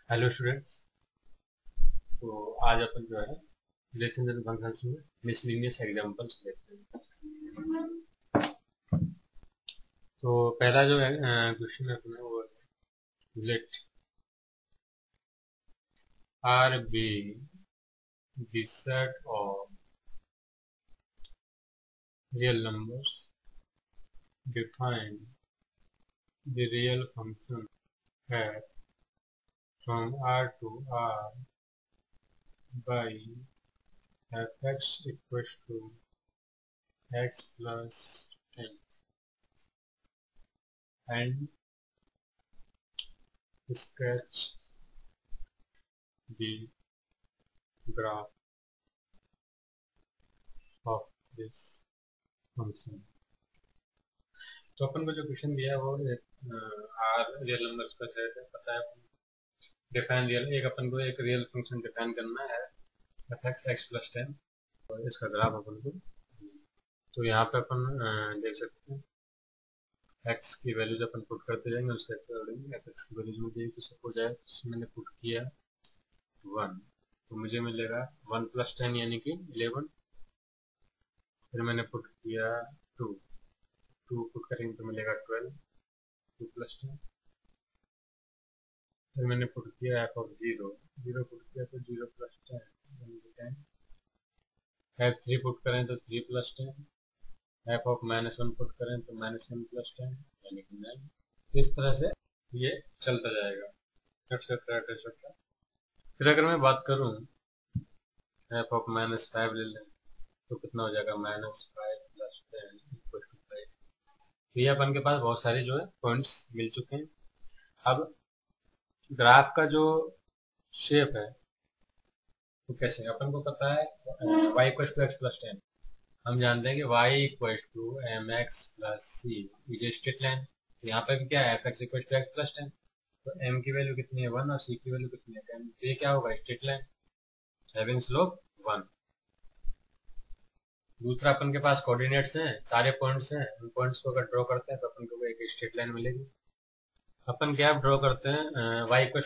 Hello students. तो आज अपन जो है रिलेशनशिप फंक्शंस में मिसलिनियस एग्जांपल्स देखते हैं। तो पहला जो क्वेश्चन है अपना वो है let R be the set of real numbers define the real function f from r to r by fx equals to x plus 10 and sketch the graph of this function। तो अपन को जो question दिया है वो are real numbers का set है, पता है। डिफाइन रियल एक अपन को एक रियल फंक्शन डिफाइन करना है एफ एक्स एक्स प्लस 10 और इसका ग्राफ अपन को। तो यहाँ पे अपन देख सकते हैं एक्स की वैल्यूज अपन पुट करते जाएंगे, उसके अकॉर्डिंग एफ एक्स की वैल्यूज मुझे तो सपोज है मैंने पुट किया 1 तो मुझे मिलेगा 1 प्लस 10 यानी कि 11। फिर मैंने पुट किया 2 पुट करेंगे तो मिलेगा 12 2 प्लस 10। फिर मैंने पुट किया एफ ऑफ 0 पुट किया तो 0 प्लस 10 यानी कि 10। एफ 3 पुट करें तो 3 प्लस 10। एफ ऑफ -1 पुट करें तो -1 प्लस 10 यानी कि 9। इस तरह से ये चलता जाएगा etc। फिर अगर मैं बात करूं एफ ऑफ -5 ले लें तो कितना हो जाएगा -5 प्लस 10 इक्वल टू 5। तो ये अपन के पास बहुत सारे जो है पॉइंट्स मिल चुके हैं। अब ग्राफ का जो शेप है तो कैसे अपन को पता है y equal to X plus 10। हम जानते हैं कि y equal to M X plus C is a straight line. तो यहाँ पे भी क्या है F X equal to X plus 10। तो m की वैल्यू कितनी है 1 और c की वैल्यू कितनी है 10। तो ये क्या होगा स्ट्रेट लाइन हैविंग स्लोप 1। दूसरा अपन के पास कोऑर्डिनेट्स हैं, सारे पॉइंट्स हैं, उन पॉइंट्स को अगर ड्रॉ करते हैं तो अपन को एक स्ट्रेट लाइन मिलेगी। अपन क्या ड्रॉ करते हैं y equal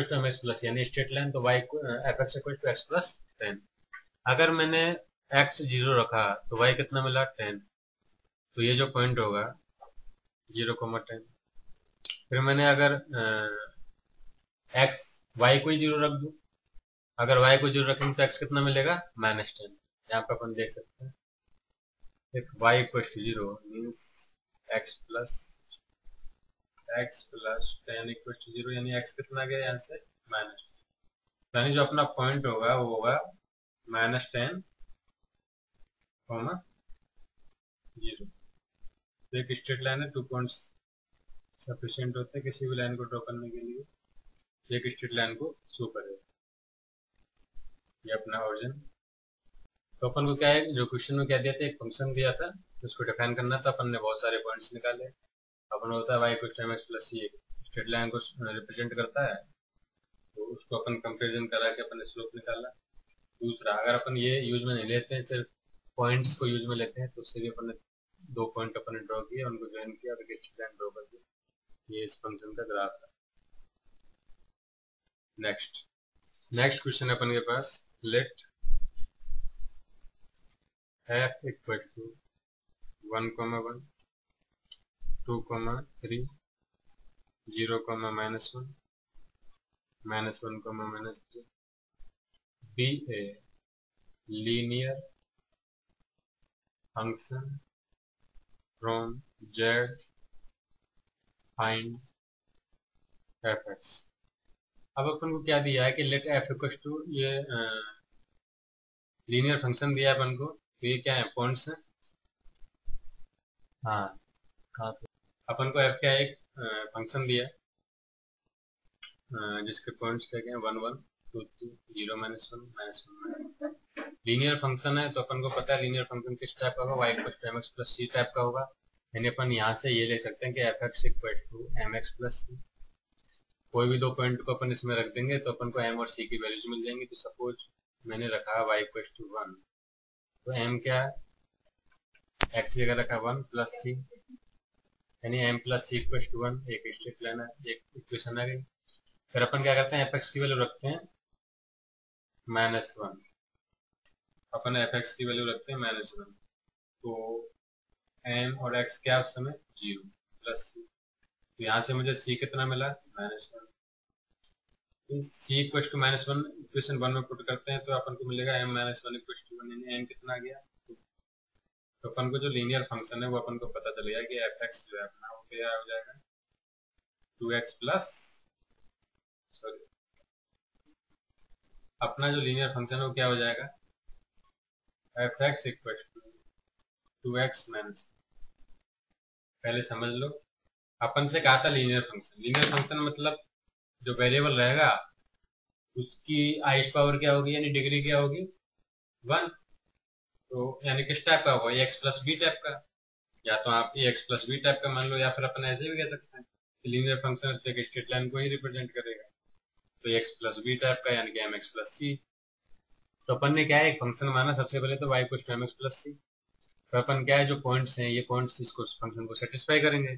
to M X plus यानी स्ट्रेट लाइन। तो y F X equal to X plus 10। अगर मैंने x 0 रखा तो y कितना मिला 10। तो ये जो पॉइंट होगा 0,10। फिर मैंने अगर y को 0 रख दूं, अगर y को 0 रखेंगे तो x कितना मिलेगा -10। यहाँ पे अपन देख सकते हैं if y equal to 0 means x plus 10 equal to 0 यानी x कितना गया यहाँ से -10। यानी जो अपना पॉइंट होगा वो होगा -10, 0। तो एक स्ट्रेट लाइन है, 2 पॉइंट्स सफिशिएंट होते हैं किसी भी लाइन को ड्रॉ करने के लिए, एक स्ट्रेट लाइन को शो करेगा। ये अपना ओरिजिन। तो अपन को क्या है जो क्वेश्चन में क्या दिया था, एक फंक्शन दिया था तो उसको डिफाइन करना था। अपन ने बहुत सारे पॉइंट्स निकाले। अपन होता है y equal to mx plus c straight line को रिप्रेजेंट करता है, तो उसको अपन कंपेरिजन करा के अपन ने स्लोप निकाला। दूसरा अगर अपन ये यूज में नहीं लेते हैं, सिर्फ पॉइंट्स को यूज में लेते हैं, तो उससे भी अपन ने 2 पॉइंट अपन ने ड्रॉ किए, उनको ज्वाइन किया और एक स्ट्रेट लाइन ड्रॉ कर दी। ये इस फंक्शन का ग्राफ है। नेक्स्ट क्वेश्चन अपन के पास late f equal to 1,1 2,3 0, -1 -1, -3 be a linear function from z find fx। अब अपन को क्या दिया है कि लेट f इक्वल टू ये लीनियर फंक्शन दिया है अपन को। तो ये क्या है पॉइंट्स है। हाँ कहाँ पे अपन को f का एक फंक्शन दिया है जिसके पॉइंट्स क्या क्या 1 1 2 3 0 -1 -1। लीनियर फंक्शन है तो अपन को पता है लीनियर फंक्शन किस टाइप का होगा y equal to M X plus C type का होगा। यानी अपन यहाँ से ये ले सकते हैं कि F X equal to M X plus C. कोई भी 2 पॉइंट को अपन इसमें रख देंगे तो अपन को m और c की वैल्यूज मिल जाएंगी। तो सपोज मैंने रखा y इक्वल टू 1 तो m क्या है x की जगह रखा 1 प्लस सी यानी m plus C equal to 1। एक स्ट्रेट लाइन है, एक इक्वेशन आ गई। फिर अपन क्या करते हैं, fx की वैल्यू रखते हैं -1, अपन fx की वैल्यू रखते हैं -1, तो m और x क्या उस समय 0 प्लस c, तो यहाँ से मुझे c कितना मिला -1, c इक्वल टू -1 इक्वेशन 1 में पुट करते हैं तो अपन को मिलेगा m -1 इक्वल टू 1, यानी m कितना आ गया, तो अपन को जो लीनियर फंक्शन है वो अपन को पता चल गया कि fx जो है अपना वो क्या हो जाएगा 2x प्लस, सॉरी, अपना जो लीनियर फंक्शन है वो क्या हो जाएगा fx equal to 2x minus, पहले समझ लो, अपन से कहा था लीनियर फंक्शन, लीनियर फंक्शन मतलब जो वेरिएबल रहेगा उसकी हाईएस्ट पावर क्या होगी, यानी डिग्री क्या होगी 1, तो यानी किस टाइप का होगा, एक्स प्लस बी टाइप का, या तो आप एक्स प्लस बी टाइप का मान लो, या फिर अपन ऐसे भी कह सकते हैं कि लीनियर फंक्शन एक स्ट्रेट लाइन को ही रिप्रेजेंट करेगा, तो एक्स प्लस बी टाइप का यानी कि एम एक्स प्लस सी। तो अपन ने क्या है, एक फंक्शन माना सबसे पहले तो Y equal to M X plus C, तो अपन क्या है जो पॉइंट्स हैं ये पॉइंट्स इसको फंक्शन को सेटिस्फाई करेंगे,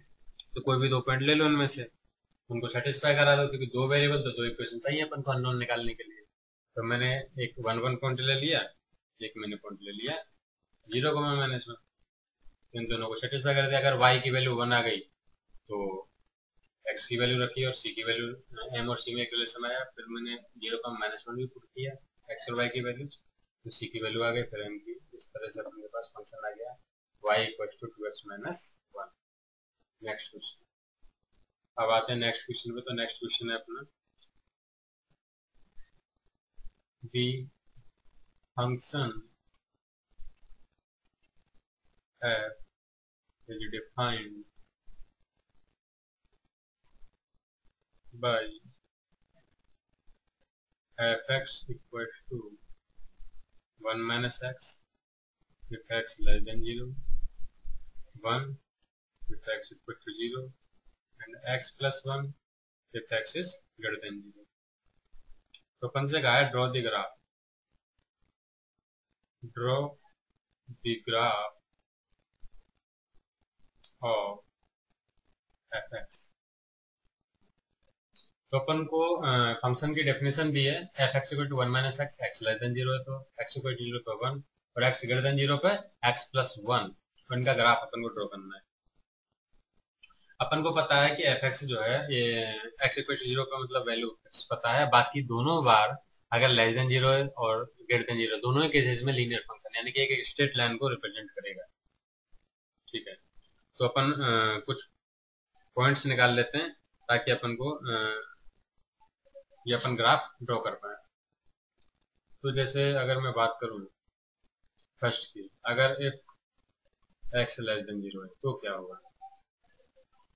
तो कोई भी 2 पॉइंट ले लो उनमें से, उनको सेटिस्फाई करा दो, क्योंकि 2 वेरिएबल तो 2 इक्वेशन चाहिए अपन को अननोन निकालने के लिए। तो मैंने एक 1 पॉइंट ले लिया, एक मैंने पॉइंट ले लिया 0,-1, इन दोनों को सेटिस्फाई कर दिया। अगर y की वैल्यू 1 आ गई तो x की वैल्यू रखी और c की वैल्यू, m और c में एक रिलेशन आया, फिर मैंने 0,-1 भी पुट किया x और y की वैल्यू, तो c की वैल्यू आ गई, फिर m की, इस तरह से अपने पास फंक्शन आ गया y equal to 2x minus 1। Next question, अब आते हैं नेक्स्ट क्वेश्चन पे। तो नेक्स्ट क्वेश्चन है अपना the function f is defined by fx equal to 1 minus x if x less than 0, 1 if x equal to 0, and x plus 1 if x is greater than 0। तो अपन से कहा है draw the graph, draw the graph of fx। तो अपन को function की definition दी है, fx equal to 1 minus X, X less than 0 है तो x इक्वल टू 0 पे 1 और x ग्रेटर देन 0 पे x प्लस 1, तो इनका ग्राफ अपन को ड्रॉ करना है। अपन को पता है कि fx जो है ये x इक्वल टू 0 का मतलब वैल्यू x पता है, बाकी दोनों बार अगर लेस देन 0 है और ग्रेटर देन 0 दोनों ही केसेस में लीनियर फंक्शन यानी कि एक स्ट्रेट लाइन को रिप्रेजेंट करेगा। ठीक है, तो अपन कुछ पॉइंट्स निकाल लेते हैं ताकि अपन को ये अपन ग्राफ ड्रॉ कर पाए। तो जैसे अगर मैं बात करूं फर्स्ट की, अगर इफ x लेस देन 0 है तो क्या होगा,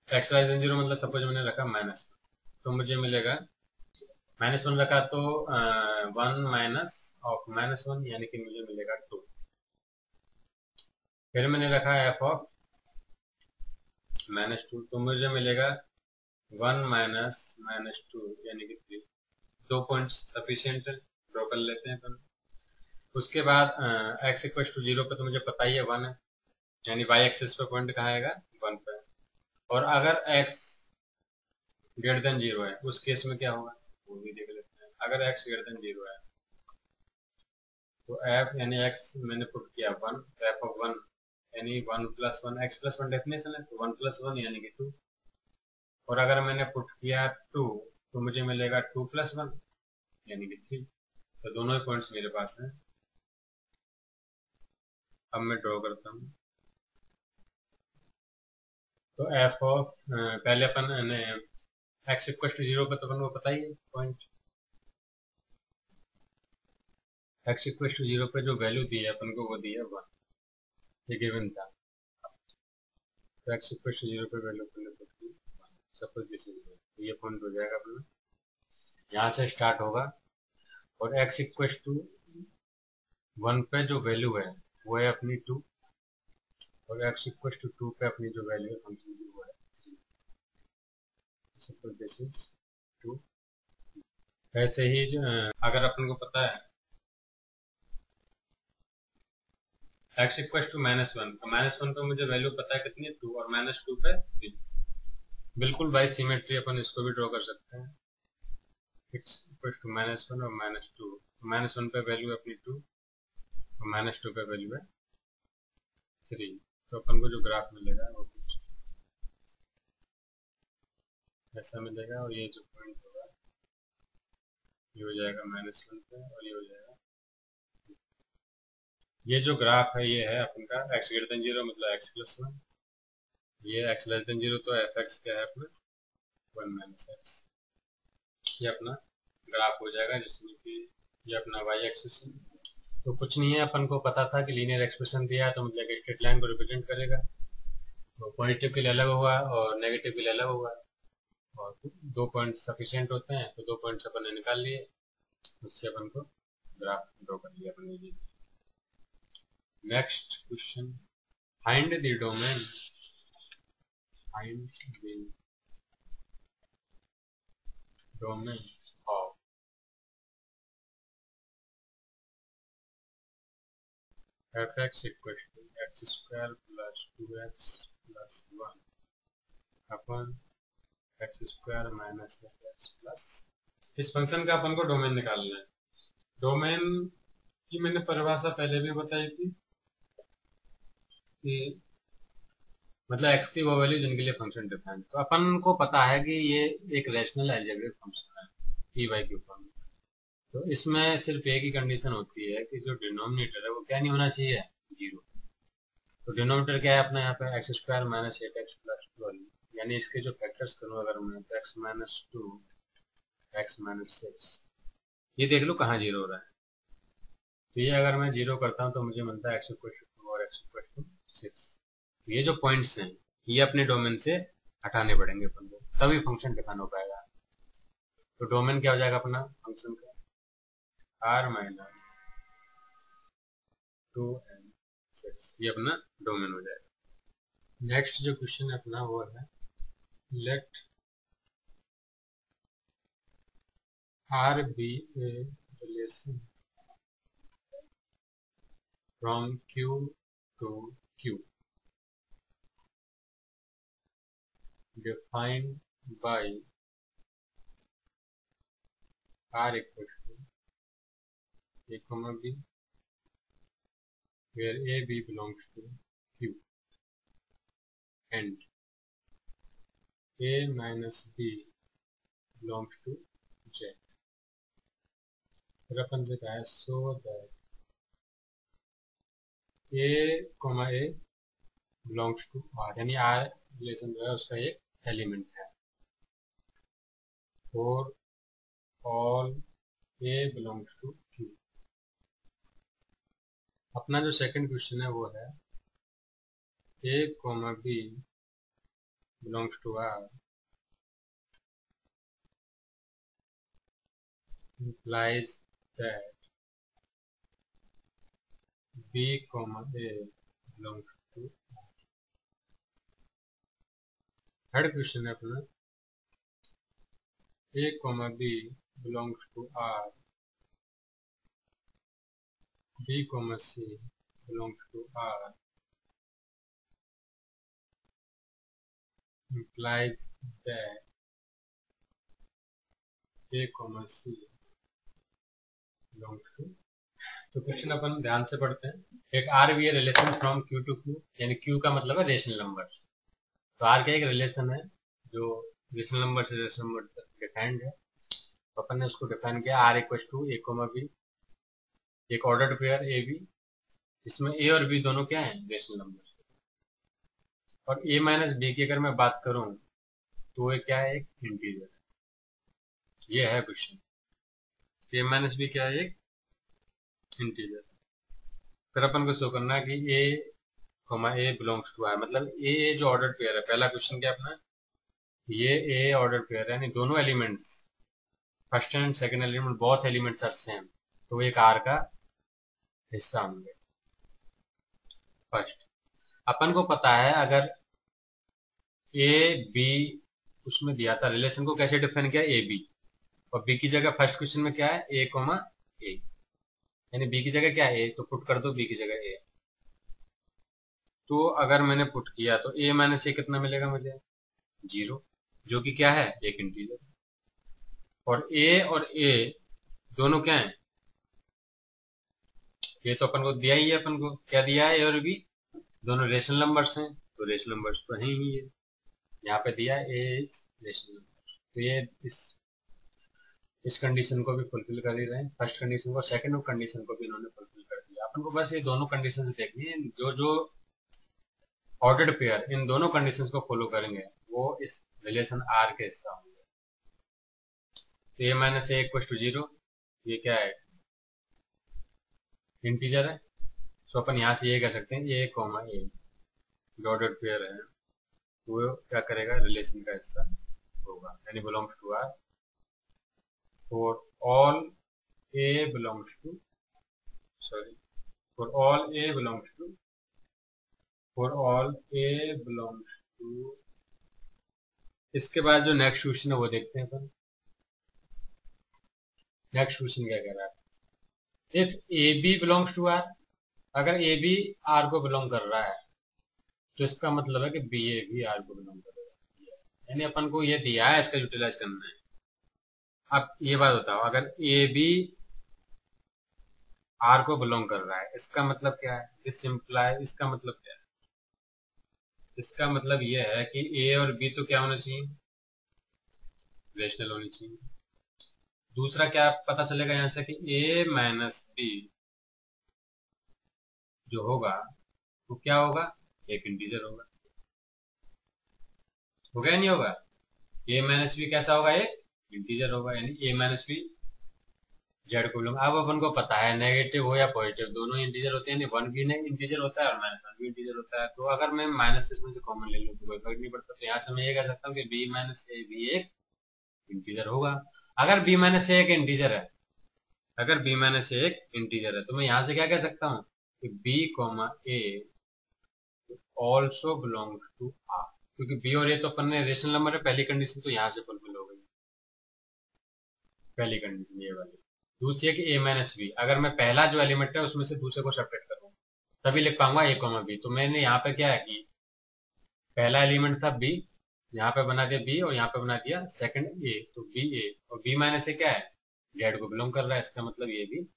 x लेस देन 0 मतलब सपोज मैंने रखा -1, तो मुझे मिलेगा -1 रखा तो 1 माइनस ऑफ -1 यानी कि मुझे मिलेगा 2। फिर मैंने रखा f ऑफ -2 तो मुझे मिलेगा 1 माइनस -2 यानी कि 3। 2 पॉइंट्स सफिशियंट है, ड्रॉ कर लेते हैं अपन। उसके बाद x इक्वल टू 0 पे तो मुझे पता ही है 1 है, यानी y एक्सिस पे पॉइंट कहाँ आएगा 1 पे, और अगर x ग्रेटर देन 0 है उस केस में क्या होगा वो भी देख लेते हैं। अगर x ग्रेटर देन 0 है तो f यानी x मैंने पुट किया 1, तो f ऑफ 1 यानी 1 प्लस 1, x प्लस 1 डेफिनेशन है तो 1 प्लस 1 यानी कि 2, और अगर मैंने पुट किया 2 तो मुझे मिलेगा 2 प्लस 1 यानी कि 3। तो दोनों ही पॉइंट्स मेरे पास हैं। अब मैं ड्रॉ करता हूँ। तो f ऑफ पहले अपन x इक्वल टू 0 पे तो अपन को पता ही है पॉइंट, x इक्वल टू 0 पे जो वैल्यू दी है अपन को वो दी है 1, ये गिवन था। तो x इक्वल टू 0 पे वैल्यू अपन ने पुट की 1, सपोज दिस इज 0, तो ये पॉइंट हो जाएगा अपना, यहाँ से स्टार्ट होगा और x इक्वल टू 1 पे जो वैल्यू है वो है अपनी 2, और x इक्वल टू 2 पे अपनी जो वैल्यू है फंक्शन की वो है 3, सपोज दिस इज 2। ऐसे ही जो अगर अपन को पता है x इक्वल टू -1, तो -1 पे मुझे वैल्यू पता है कितनी है 2, और -2 पे 3। बिल्कुल बाई सिमेट्री अपन इसको भी ड्रॉ कर सकते हैं। x इक्वल टू -1 और -2, तो -1 पे वैल्यू है अपनी 2 और -2 पे वैल्यू है 3। तो अपन को जो ग्राफ मिलेगा वो कुछ ऐसा मिलेगा, और ये जो पॉइंट होगा ये हो जाएगा -1 पे और ये हो जाएगा। ये जो ग्राफ है ये है अपन का x ग्रेटर देन 0 मतलब x+1, ये x लेस देन 0 तो f(x) क्या है अपना 1 - x। ये अपना ग्राफ हो जाएगा जिसमें कि ये अपना y एक्सिस है। तो कुछ नहीं है, अपन को पता था कि लीनियर एक्सप्रेशन दिया है तो मतलब एक स्ट्रेट लाइन को रिप्रेजेंट करेगा। तो पॉजिटिव के लिए अलग हुआ और नेगेटिव के लिए अलग हुआ, और 2 पॉइंट सफिशिएंट होते हैं, तो 2 पॉइंट्स अपन ने निकाल लिए, उससे अपन को ग्राफ ड्रॉ कर लिया अपन ने। Next question, find the domain, find the domain of f(x) equal to x² plus 2x plus 1 अपन x² माइनस x प्लस। इस फंक्शन का अपन को डोमेन निकालना है। डोमेन की मैंने परिभाषा पहले भी बताई थी कि मतलब x की वो वैल्यू जिनके लिए फंक्शन डिफाइन। तो अपन को पता है कि ये एक रैशनल अलजेब्रिक फंक्शन है पी वाई के फॉर्म में। तो इसमें सिर्फ एक ही कंडीशन होती है कि जो डिनोमिनेटर है वो क्या नहीं होना चाहिए, 0। तो डिनोमिनेटर क्या है अपना यहाँ पे x² माइनस 8x प्लस 12, यानी इसके जो फैक्टर्स करूँ अगर मैं तो x माइनस 2 x माइनस 6, ये देख लो कहाँ 0 हो रहा है। तो ये अगर मैं 0 करता हूँ तो मुझे मिलता है x इक्वल टू 2 और x इक्वल टू 6। ये जो पॉइंट्स हैं ये अपने डोमेन से हटाने पड़ेंगे अपन को, तभी फंक्शन डिफाइन हो पाएगा। तो डोमेन क्या हो जाएगा अपना फंक्शन का r माइनस 2n6, ये अपना डोमेन हो जाएगा। नेक्स्ट जो क्वेश्चन है अपना वो है late r be a relation from q to q defined by r equal to a comma b where a b belongs to q and a minus b belongs to j। फिर अपन से कहा है so that a comma a belongs to r, यानी r relation जो है उसका एक element है। और all a belongs to q। अपना जो सेकंड क्वेश्चन है वो है a comma b belongs to r implies that b comma a belongs to r। Third question है अपना a comma b belongs to r, b comma c belongs to r implies that a comma c belongs to। तो question अपन ध्यान से पढ़ते हैं। एक R be a relation from Q to Q, यानी क्यू का मतलब है रेशनल नंबर। तो आर क्या एक रिलेशन है जो रेशनल नंबर से रेशनल नंबर तक डिफाइंड है। तो अपन ने उसको डिफाइन किया R equal to A comma B, एक ऑर्डर्ड पेयर ए बी, जिसमें ए और बी दोनों क्या है रेशनल नंबर। और ए माइनस बी की अगर मैं बात करूं तो ये क्या है, एक इंटीजर। ये है क्वेश्चन, ए माइनस बी क्या है, एक इंटीजर। फिर अपन को शो करना है कि A comma A belongs to R, मतलब ए जो ऑर्डर पेयर है। पहला क्वेश्चन क्या अपना, ये ए ऑर्डर पेयर है, यानी दोनों elements first and second element both elements are same, तो एक आर का हिस्सा होंगे। फर्स्ट अपन को पता है अगर ए बी उसमें दिया था, रिलेशन को कैसे डिफाइन किया, ए बी, और बी की जगह फर्स्ट क्वेश्चन में क्या है ए कोमा ए, यानी बी की जगह क्या है ए, तो पुट कर दो बी की जगह ए। तो अगर मैंने पुट किया तो ए माइनस ए कितना मिलेगा मुझे, 0, जो कि क्या है एक इंटीजर। और ए दोनों क्या है, ये तो अपन को दिया ही है, अपन को क्या दिया है, ए और बी दोनों रेशनल नंबर्स हैं, तो रेशनल नंबर्स तो हैं ही है, यहाँ पे दिया है ए इज रेशनल नंबर, तो ये इस कंडीशन को भी फुलफिल कर ही रहे हैं, फर्स्ट कंडीशन को, सेकंड कंडीशन को भी इन्होंने फुलफिल कर दिया। अपन को बस ये दोनों कंडीशन देखनी है, जो जो ऑर्डर्ड पेयर इन दोनों कंडीशंस को फॉलो करेंगे वो इस रिलेशन आर के हिस्सा होंगे। तो ए माइनस ए इक्वल टू 0, ये क्या है, इंटीजर है, तो अपन यहाँ से ये कह सकते हैं ए कॉमा ए जो ऑर्डर्ड पेयर है वो क्या करेगा, रिलेशन का हिस्सा होगा, यानी belongs to R for all A belongs to, sorry, for all A belongs to, for all A belongs to. इसके बाद जो नेक्स्ट क्वेश्चन है वो देखते हैं अपन। नेक्स्ट क्वेश्चन क्या कह रहा है, if A B belongs to R, अगर ए बी आर को बिलोंग कर रहा है तो इसका मतलब है कि बी ए भी आर को बिलोंग करेगा, यानी अपन को ये दिया है, इसका यूटिलाइज करना है। अब ये बात बताओ, अगर ए बी आर को बिलोंग कर रहा है इसका मतलब क्या है, दिस सिंप्लाई, इसका मतलब क्या है, इसका मतलब ये है कि ए और बी तो क्या होना चाहिए, रेशनल होनी चाहिए। दूसरा क्या पता चलेगा यहां से कि ए माइनस बी जो होगा वो क्या होगा, एक इंटीजर होगा, होगा या नहीं होगा, ए माइनस बी कैसा होगा, एक इंटीजर होगा, यानी ए माइनस बी जेड को बिलोंग। अब अपन को पता है नेगेटिव हो या पॉजिटिव दोनों इंटीजर होते हैं, यानी वन भी इंटीजर होता है और माइनस वन भी इंटीजर होता है, तो अगर मैं माइनस इसमें से कॉमन ले लूँ तो कोई फर्क नहीं पड़ता, तो यहाँ से मैं ये कह सकता हूँ कि बी माइनस ए भी एक इंटीजर होगा। अगर बी माइनस ए एक इंटीजर है, अगर बी माइनस ए एक इंटीजर है तो मैं यहाँ से क्या कह सकता हूँ कि B comma A also belongs to R, क्योंकि बी और ए तो अपन ने रेशनल नंबर है, पहली कंडीशन तो यहाँ से फुलफिल हो गई, पहली कंडीशन ये वाली। दूसरी है कि ए माइनस बी, अगर मैं पहला जो एलिमेंट है उसमें से दूसरे को सेपरेट करूँ तभी लिख पाऊंगा ए कॉमा बी, तो मैंने यहाँ पे क्या है कि पहला एलिमेंट था बी, यहाँ पे बना दिया बी और यहाँ पे बना दिया सेकंड ए, तो बी ए, और बी माइनस ए क्या है, जेड को बिलोंग कर रहा है, इसका मतलब ये भी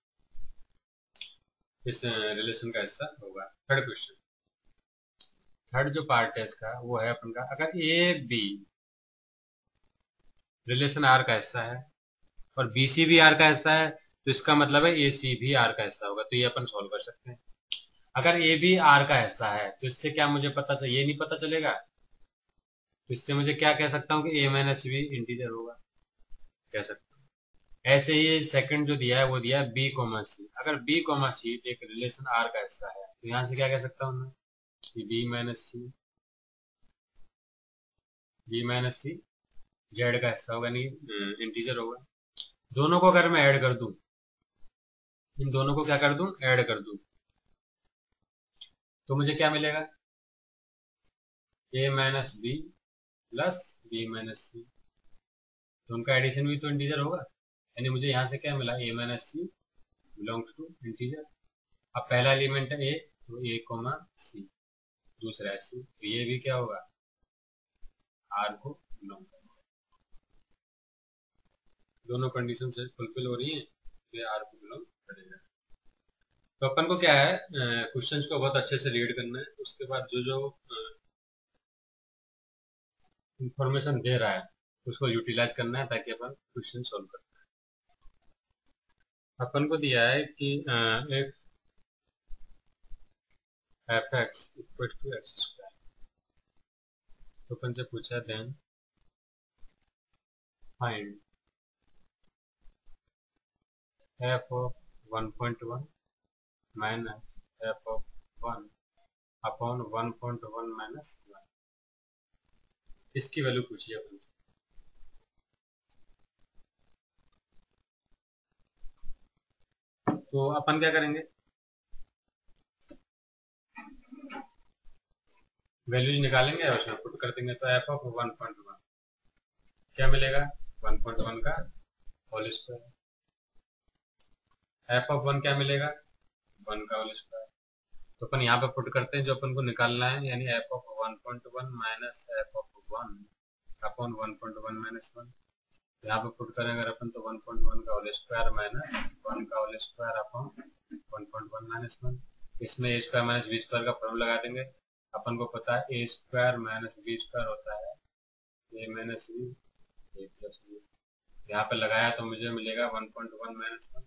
इस रिलेशन का हिस्सा होगा। थर्ड क्वेश्चन, थर्ड जो पार्ट है इसका वो है अपन का, अगर ए बी रिलेशन आर का हिस्सा है और बी सी भी आर का हिस्सा है तो इसका मतलब है ए सी भी आर का हिस्सा होगा, तो ये अपन सॉल्व कर सकते हैं। अगर ए भी आर का हिस्सा है तो इससे क्या मुझे पता चल, ये नहीं पता चलेगा, तो इससे मुझे क्या कह सकता हूँ कि ए माइनस भी इंटीजर होगा, कह सकता हूँ। ऐसे ही सेकंड जो दिया है वो दिया है बी कॉमा सी, अगर बी कॉमा सी एक रिलेशन आर का हिस्सा है तो यहाँ से क्या कह सकता हूँ मैं कि बी माइनस सी जेड का हिस्सा होगा, नहीं इंटीजर होगा। दोनों को अगर मैं ऐड कर दूं, इन दोनों को क्या कर दूं, ऐड कर दूं, तो मुझे क्या मिलेगा, A minus B plus B minus C, तो उनका एडिशन भी तो इंटीजर होगा, यानी मुझे यहाँ से क्या मिला, A minus C belongs to integer. अब पहला एलिमेंट है ए, तो ए कोमा सी, दूसरा है सी, तो ये भी क्या होगा, आर को बिलोंग करेगा। दोनों कंडीशन से फुलफिल हो रही है तो ये आर को बिलोंग करेगा। तो अपन को क्या है, क्वेश्चंस को बहुत अच्छे से रीड करना है, उसके बाद जो जो इंफॉर्मेशन दे रहा है उसको यूटिलाइज करना है ताकि अपन क्वेश्चन सोल्व कर पाए। अपन को दिया है कि if F X equal to X square, तो अपन से पूछा then find F of 1.1 minus F of 1 upon 1.1 minus 1, इसकी वैल्यू पूछी है अपन से। तो अपन क्या करेंगे, वैल्यूज निकालेंगे और उसमें पुट कर देंगे, तो एफ ऑफ 1.1 क्या मिलेगा, 1.1 का होल स्क्वायर, एफ ऑफ 1 क्या मिलेगा, 1 का होल स्क्वायर, तो अपन यहाँ पे पुट करते हैं जो अपन को निकालना है, यानी F of 1.1 minus F of 1 upon 1.1 minus 1, यहाँ पे पुट करेंगे अगर अपन तो 1.1 का होल स्क्वायर माइनस 1 का होल स्क्वायर अपॉन 1.1 माइनस 1। इसमें ए स्क्वायर माइनस बी स्क्वायर का फॉर्मूला लगा देंगे। अपन को पता है ए स्क्वायर माइनस बी स्क्वायर होता है ए माइनस बी ए प्लस बी। यहाँ पे लगाया तो मुझे मिलेगा 1.1 माइनस 1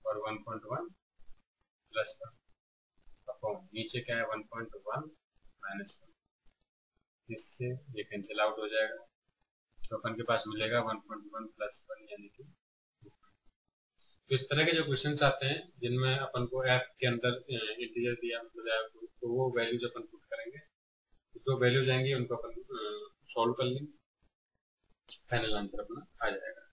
और 1.1 प्लस 1 अपॉन नीचे क्या है 1.1 माइनस 1। इससे ये कैंसिल आउट हो जाएगा तो अपन के पास मिलेगा 1.1 प्लस 1 यानी कि 2। तो इस तरह के जो क्वेश्चंस आते हैं जिनमें अपन को एफ के अंदर इंटीजर दिया मतलब तो वो वैल्यूज अपन पुट करेंगे, जो वैल्यूज आएंगी उनको अपन सॉल्व कर लेंगे, फाइनल आंसर अपना आ जाएगा।